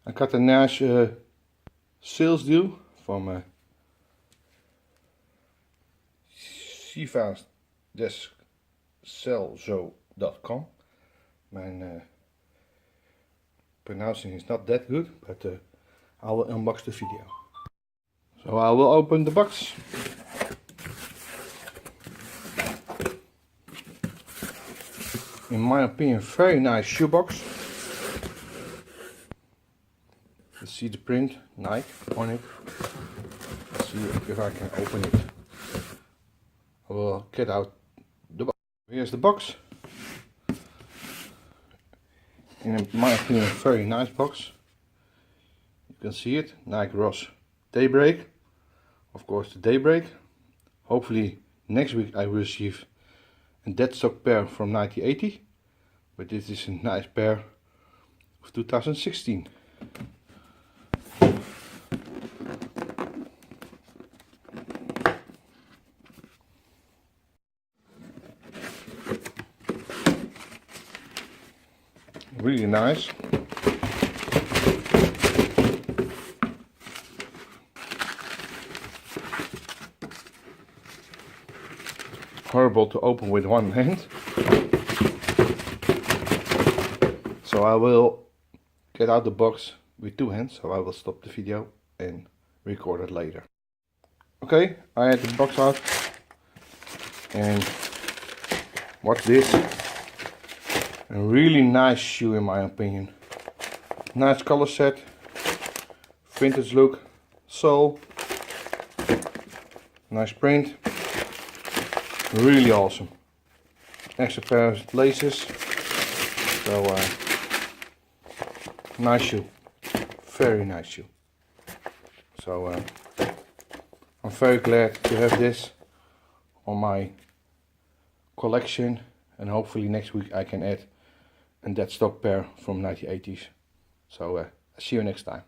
I got a nice sales deal from Sivas-Selzo.com. Mijn pronouncing is not that good, but I will unbox the video. So I will open the box. In my opinion, very nice shoebox. You see the print Nike on it. Let's see if I can open it. I will get out the box. Here's the box. In my opinion, very nice box. You can see it, NIKE Roshe DBreak. Of course, the Daybreak. Hopefully next week I will receive a dead stock pair from 1980. But this is a nice pair of 2016. Really nice. Horrible to open with one hand. So I will get out the box with two hands, so I will stop the video and record it later. Okay, I had the box out and what's this? A really nice shoe in my opinion. Nice color set, vintage look, sole, nice print, really awesome. Extra pair of laces, so nice shoe, very nice shoe. So I'm very glad to have this on my collection, and hopefully next week I can add a dead stock pair from 1980s. So see you next time.